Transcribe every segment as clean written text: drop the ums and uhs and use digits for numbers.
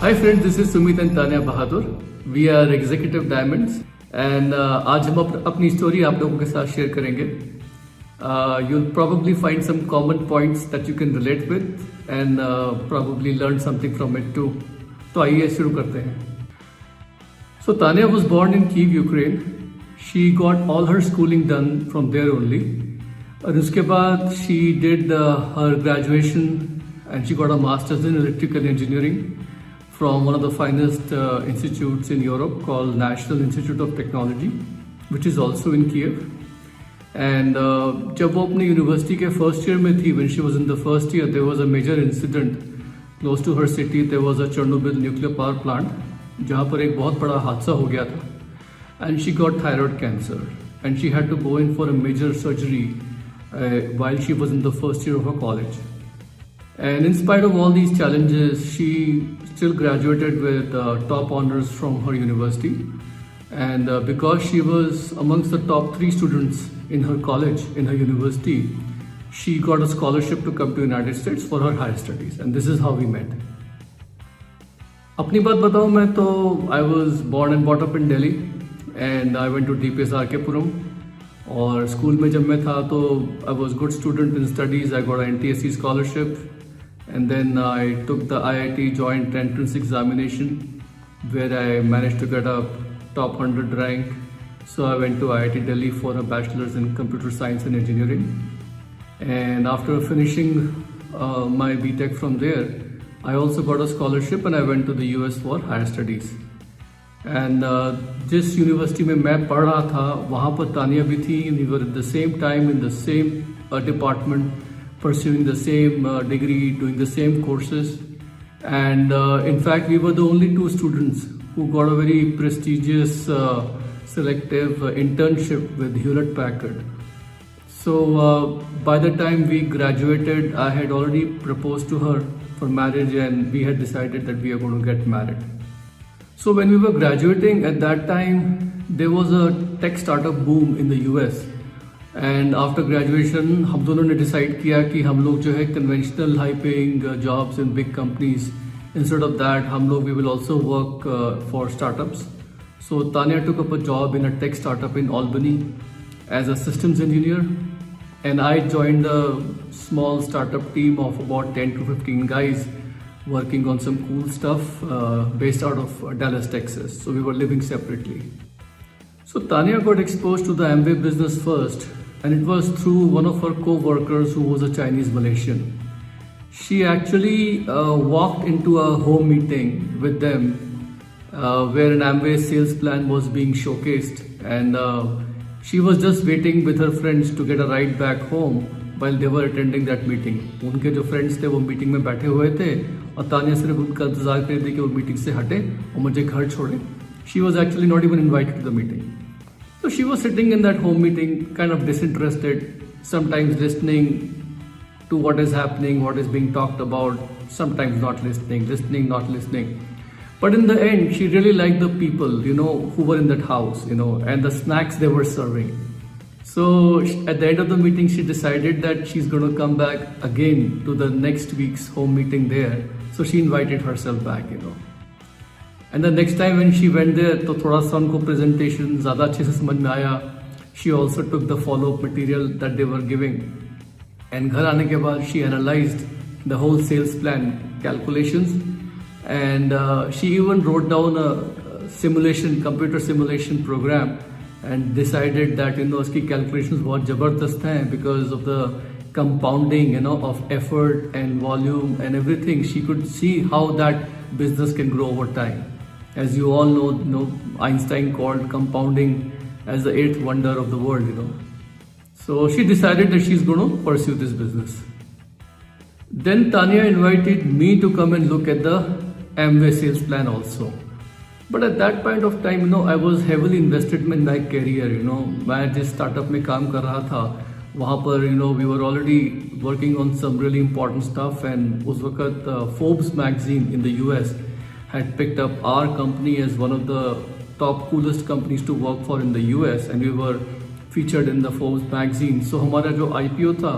Hi friends, this is Sumit and Tanya Bahadur. We are Executive Diamonds and आज हम अपनी story आप लोगों के साथ शेयर करेंगे. You'll probably find some common points that you can relate with and probably learn something from it too. तो आइए शुरू करते हैं. So Tanya was born in Kyiv, Ukraine. She got all her schooling done from there only. और उसके बाद she did her graduation and she got a master's in electrical engineering from one of the finest institutes in Europe called National Institute of Technology, which is also in Kiev. And जब वो अपने university के first year में थी, when she was in the first year, there was a major incident close to her city. There was a Chernobyl nuclear power plant, जहाँ पर एक बहुत बड़ा हादसा हो गया था. And she got thyroid cancer, and she had to go in for a major surgery while she was in the first year of her college. And in spite of all these challenges, she still graduated with top honors from her university. And because she was amongst the top 3 students in her college, in her university, she got a scholarship to come to United States for her higher studies. And this is how we met. अपनी बात बताऊँ मैं तो I was born and brought up in Delhi and I went to DPS RK Puram. और school में जब मैं था तो I was good student in studies. I got an NTSC scholarship. And then I took the IIT joint entrance examination where I managed to get a top 100 rank. So I went to IIT Delhi for a bachelor's in computer science and engineering. And after finishing my BTech from there, I also got a scholarship and I went to the US for higher studies. And जिस university में मैं पढ़ रहा था वहाँ पर तानिया भी थी. We were at the same time in the same department, pursuing the same degree, doing the same courses. And in fact, we were the only 2 students who got a very prestigious selective internship with Hewlett Packard. So by the time we graduated, I had already proposed to her for marriage and we had decided that we are going to get married. So when we were graduating at that time, there was a tech startup boom in the US. And after graduation हम दोनों ने decide किया कि हम लोग जो है conventional high paying jobs in big companies instead of that हम लोग we will also work for startups. So Tania took up a job in a tech startup in Albany as a systems engineer and I joined a small startup team of about 10 to 15 guys working on some cool stuff based out of Dallas, Texas. So we were living separately. So Tanya got exposed to the Amway business first, and it was through one of her co-workers who was a Chinese Malaysian. She actually walked into a home meeting with them where an Amway sales plan was being showcased, and she was just waiting with her friends to get a ride back home while they were attending that meeting. उनके जो friends थे वो meeting में बैठे हुए थे और तानिया सिर्फ उनका इंतजार कर रही थी कि वो मीटिंग से हटे और मुझे घर छोड़े. She was actually not even invited to the meeting. So she was sitting in that home meeting, kind of disinterested, sometimes listening to what is happening, what is being talked about, sometimes not listening, not listening. But in the end, she really liked the people, who were in that house, and the snacks they were serving. So at the end of the meeting, she decided that she's going to come back again to the next week's home meeting there. So she invited herself back, And the next time when she went there, तो थोड़ा सा उनको presentation ज़्यादा अच्छे से समझ में आया. She also took the follow-up material that they were giving. And घर आने के बाद she analyzed the whole sales plan calculations. And she even wrote down a computer simulation program and decided that, उसकी calculations बहुत ज़बरदस्त हैं because of the compounding, of effort and volume and everything. She could see how that business can grow over time. As you all know, Einstein called compounding as the 8th wonder of the world, So she decided that she's going to pursue this business. Then Tanya invited me to come and look at the Amway sales plan also. But at that point of time, I was heavily invested in my career, मैं जिस startup में काम कर रहा था वहाँ पर we were already working on some really important stuff. And उस वक्त Forbes magazine in the US had picked up our company as one of the top coolest companies to work for in the US, and we were featured in the Forbes magazine. So हमारा जो IPO था,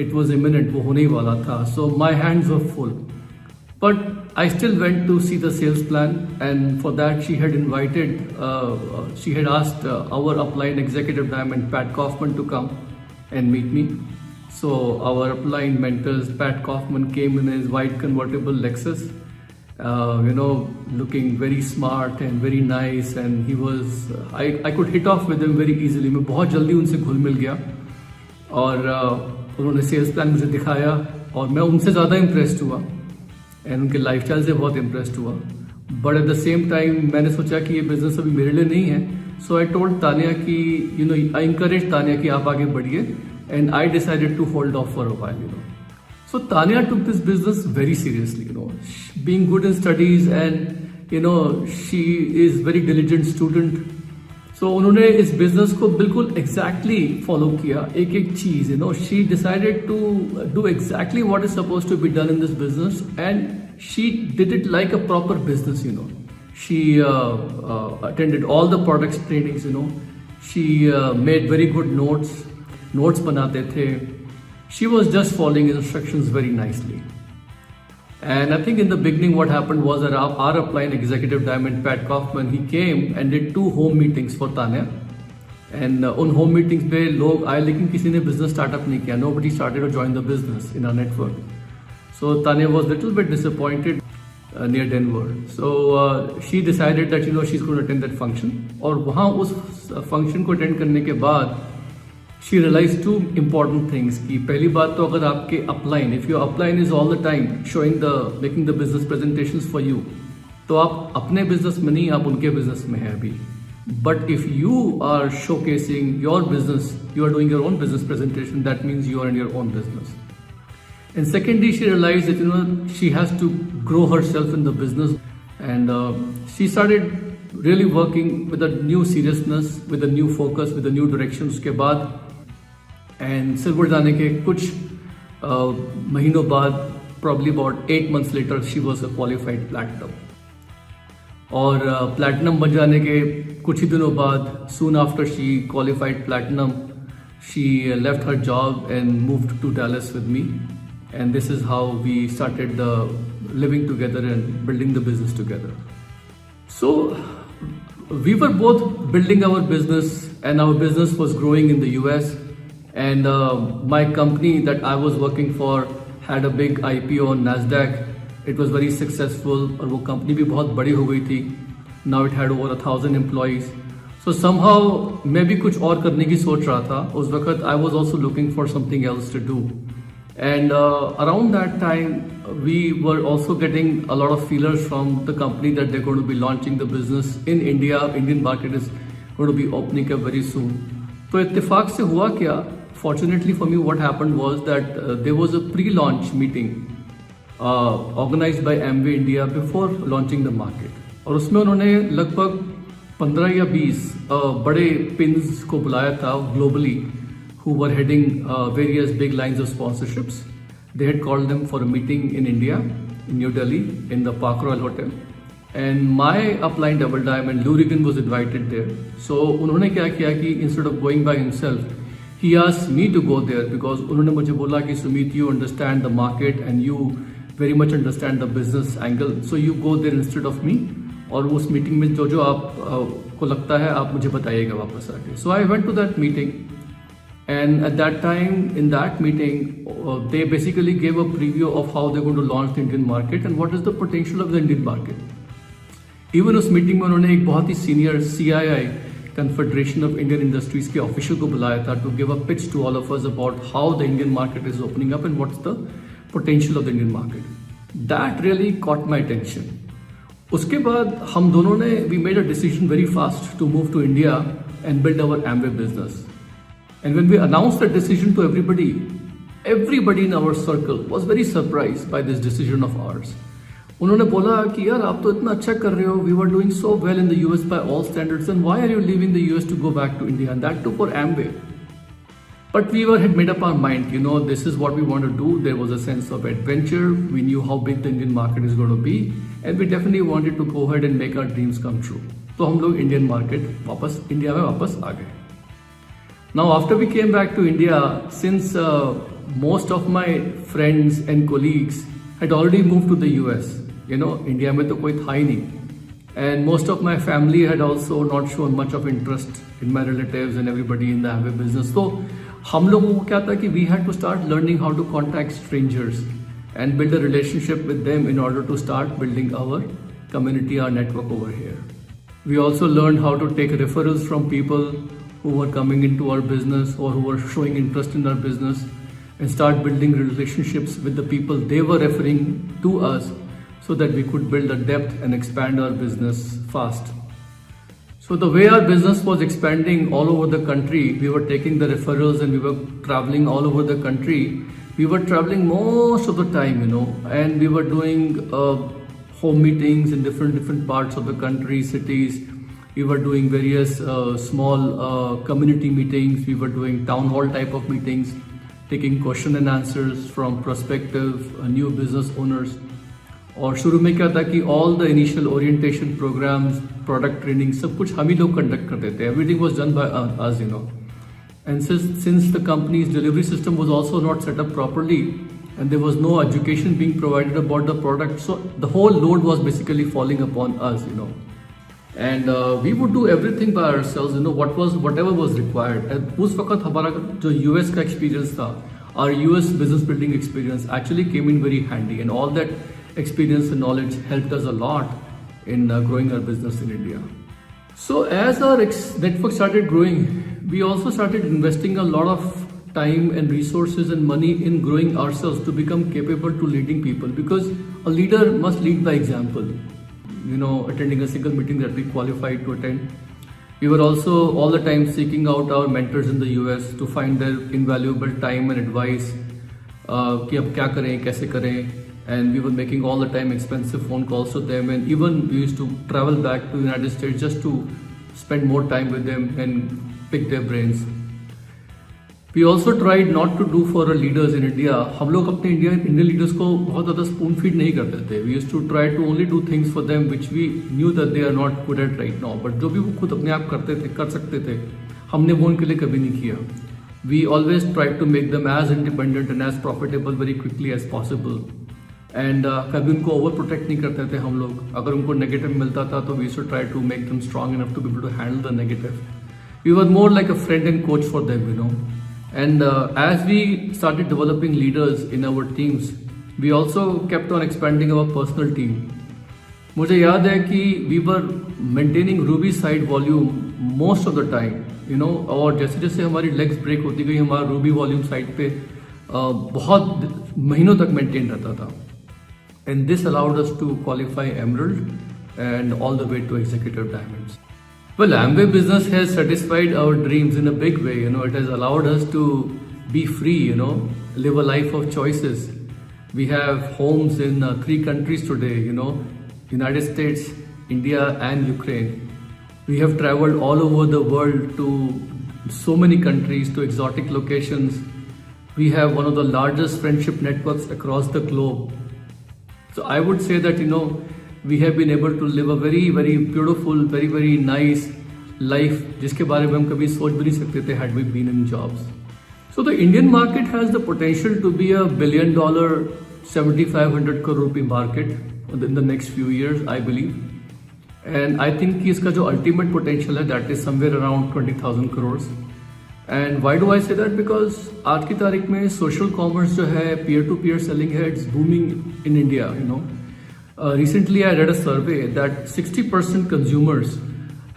it was imminent, वो होने ही वाला था. So my hands were full. But I still went to see the sales plan, and for that she had asked our upline executive diamond Pat Kaufman to come and meet me. So our upline mentors, Pat Kaufman, came in his white convertible Lexus, looking very smart and very nice, and he was I could hit off with him very easily. मैं बहुत जल्दी उनसे घुल मिल गया और उन्होंने sales plan मुझे दिखाया और मैं उनसे ज़्यादा इम्प्रेस्ड हुआ एंड उनके लाइफस्टाइल से बहुत इम्प्रेस्ड हुआ. But at the same time मैंने सोचा कि ये बिजनेस अभी मेरे लिए नहीं है. सो आई टोल्ड तानिया कि आई इंकरेज तानिया कि आप आगे बढ़िए, and I decided to hold off for a while. So Tanya took this business very seriously, being good in studies, and she is very diligent student. So उन्होंने इस business को बिल्कुल exactly follow किया, एक चीज. She decided to do exactly what is supposed to be done in this business, and she did it like a proper business. She attended all the products trainings. She made very good notes बनाते थे. She was just following instructions very nicely. And I think in the beginning what happened was that our upline executive diamond Pat Kaufman, he came and did 2 home meetings for Tanya. And उन home meetings पे लोग आए लेकिन किसी ने business startup नहीं किया. Nobody started to join the business in our network. So Tanya was little bit disappointed near Denver. So she decided that she's going to attend that function. और वहाँ उस function को attend करने के बाद she realized 2 important things. कि पहली बात तो अगर आपके upline, if your upline is all the time making the business presentations for you, तो आप अपने business में नहीं, आप उनके business में हैं अभी. But if you are showcasing your business, you are doing your own business presentation, that means you are in your own business. And secondly, she realized that she has to grow herself in the business, and she started really working with a new seriousness, with a new focus, with a new direction. उसके बाद and silver जाने के कुछ महीनों बाद, probably about 8 months later, she was a qualified platinum. और platinum बन जाने के कुछ ही दिनों बाद, soon after she qualified platinum, she left her job and moved to Dallas with me. And this is how we started living together and building the business together. So we were both building our business, and our business was growing in the US. And my company that I was working for had a big IPO on NASDAQ. It was very successful, और वो company भी बहुत बड़ी हो गई थी. Now it had over 1,000 employees. So somehow मैं भी कुछ और करने की सोच रहा था. उस वक्त I was also looking for something else to do. And around that time, we were also getting a lot of feelers from the company that they're going to be launching the business in India. Indian market is going to be opening up very soon. तो इत्तेफाक से हुआ क्या? Fortunately for me, what happened was that there was a pre-launch meeting organized by Amway India before launching the market. और उसमें उन्होंने लगभग 15 या 20 बड़े pins को बुलाया था globally, who were heading various big lines of sponsorships. They had called them for a meeting in India, in New Delhi, in the Park Royal Hotel. And my upline double diamond, Lou Regan, was invited there. So उन्होंने क्या किया कि instead of going by himself, he asked me to go there, because उन्होंने मुझे बोला कि Sumit, you understand the market and you very much understand the business angle, so you go there instead of me. और उस meeting में जो आप को लगता है आप मुझे बताइएगा वापस आके. So I went to that meeting, and at that time, in that meeting, they basically gave a preview of how they're going to launch the Indian market and what is the potential of the Indian market. Even उस meeting में उन्होंने एक बहुत ही senior CII, Confederation of Indian Industries के official को बुलाया था to give a pitch to all of us about how the Indian market is opening up and what's the potential of the Indian market. That really caught my attention. उसके बाद हम दोनों ने we made a decision very fast to move to India and build our Amway business. And when we announced that decision to everybody in our circle was very surprised by this decision of ours. उन्होंने बोला कि यार आप तो इतना अच्छा कर रहे हो, we were doing so well in the US by all standards, and why are you leaving the US to go back to India, and that too for Amway? But we had made up our mind, this is what we want to do. There was a sense of adventure. We knew how big the Indian market is going to be, and we definitely wanted to go ahead and make our dreams come true. तो हम लोग Indian market वापस India में वापस आ गए. Now after we came back to India, since most of my friends and colleagues had already moved to the US. India में तो कोई था ही नहीं. And most of my family had also not shown much of interest in my relatives and everybody in the Amway business. So हम लोगों को क्या था कि we had to start learning how to contact strangers and build a relationship with them in order to start building our community, our network over here. We also learned how to take referrals from people who were coming into our business or who were showing interest in our business and start building relationships with the people they were referring to us so that we could build a depth and expand our business fast. So the way our business was expanding all over the country, we were taking the referrals and we were traveling all over the country. We were traveling most of the time, and we were doing home meetings in different parts of the country, cities. We were doing various small community meetings. We were doing town hall type of meetings, taking question and answers from prospective new business owners. और शुरू में क्या था कि all the initial orientation programs, product training, सब कुछ हम ही लोग conduct करते थे. Everything was done by us, And since the company's delivery system was also not set up properly, and there was no education being provided about the product, so the whole load was basically falling upon us, And we would do everything by ourselves, whatever was required. And उस वक्त हमारा जो US का experience था, our US business building experience actually came in very handy, and all that experience and knowledge helped us a lot in growing our business in India. So as our network started growing, we also started investing a lot of time and resources and money in growing ourselves to become capable to leading people, because a leader must lead by example. Attending a single meeting that we qualified to attend. We were also all the time seeking out our mentors in the US to find their invaluable time and advice कि अब क्या करें, कैसे करें. And we were making all the time expensive phone calls to them, and even we used to travel back to the United States just to spend more time with them and pick their brains. We also tried not to do for our leaders in India. हम लोग अपने Indian leaders को बहुत ज़्यादा spoon feed नहीं करते थे. We used to try to only do things for them which we knew that they are not good at right now. But जो भी वो खुद अपने आप करते थे, कर सकते थे, हमने वो उनके लिए कभी नहीं किया. We always tried to make them as independent and as profitable very quickly as possible. And कभी उनको ओवर प्रोटेक्ट नहीं करते थे हम लोग. अगर उनको नेगेटिव मिलता था तो we should try to make them strong enough to be able to handle the negative. We were more like a friend and coach for them, And as we started developing leaders in our teams, we also kept on expanding our personal team. मुझे याद है कि we were maintaining Ruby site volume most of the time, और जैसे जैसे हमारी legs break होती गई, हमारा Ruby volume site पे बहुत महीनों तक maintain रहता था. And this allowed us to qualify Emerald and all the way to Executive Diamonds. Well, Amway business has satisfied our dreams in a big way. It has allowed us to be free, live a life of choices. We have homes in 3 countries today, United States, India, and Ukraine. We have traveled all over the world to so many countries, to exotic locations. We have one of the largest friendship networks across the globe. So I would say that, we have been able to live a very, very beautiful, very, very nice life जिसके बारे में हम कभी सोच भी नहीं सकते थे had we been in jobs. So the Indian market has the potential to be a $1 billion, 7,500 crore rupee market in the next few years, I believe. And I think कि इसका जो ultimate potential है, that is somewhere around 20,000 crores. And why do I say that? Because आज की तारीख में social commerce जो है, peer-to-peer selling है, it's booming in India, Recently I read a survey that 60% consumers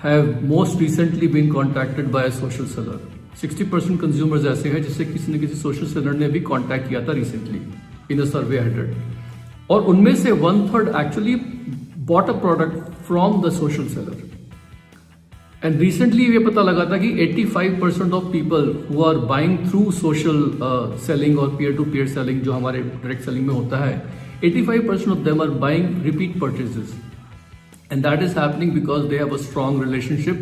have most recently been contacted by a social seller. 60% consumers ऐसे हैं जिससे किसी न किसी social seller ने भी contact किया था recently in a survey I did. और उनमें से 1/3 actually bought a product from the social seller. And recently ये पता लगा था कि 85% of people who are buying through social selling or peer-to-peer selling जो हमारे direct selling में होता है, 85% of them are buying repeat purchases. And that is happening because they have a strong relationship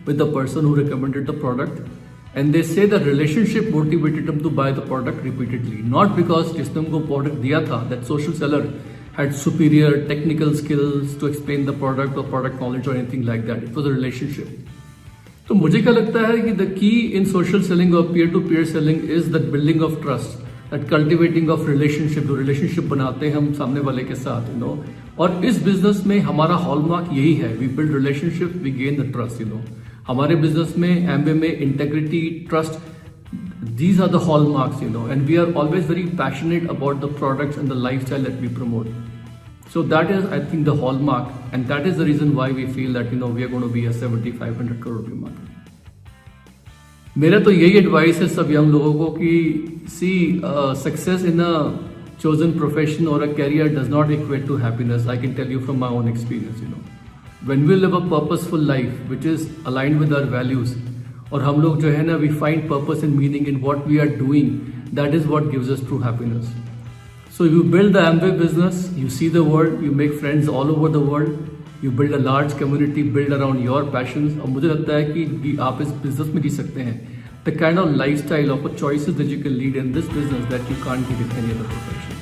with the person who recommended the product. And they say the relationship motivated them to buy the product repeatedly. Not because जिसने उनको product दिया था, that social seller had superior technical skills to explain the product or product knowledge or anything like that. It was a relationship. तो मुझे क्या लगता है कि the key in social selling or peer-to-peer selling is the building of trust. That cultivating of relationship, जो relationship बनाते हैं हम सामने वाले के साथ, यू नो। और इस बिजनेस में हमारा हॉलमार्क यही है, we build relationship, we gain the trust, you know. हमारे बिजनेस में, एमवे में, integrity, trust, these are the hallmarks, you know, and we are always very passionate about the products and the lifestyle that we promote. So that is, I think, the hallmark, and that is the reason why we feel that, you know, we are going to be a 7,500 crore rupee market. मेरा तो यही advice है सब young लोगों को कि see success in a chosen profession or a career does not equate to happiness. I can tell you from my own experience, you know. When we live a purposeful life which is aligned with our values, और हम लोग जो है ना, we find purpose and meaning in what we are doing, that is what gives us true happiness. So you build the Amway business, you see the world, you make friends all over the world, you build a large community build around your passions. और मुझे लगता है कि आप इस business में जी सकते हैं the kind of lifestyle of choices that you can lead in this business that you can't get in any other profession.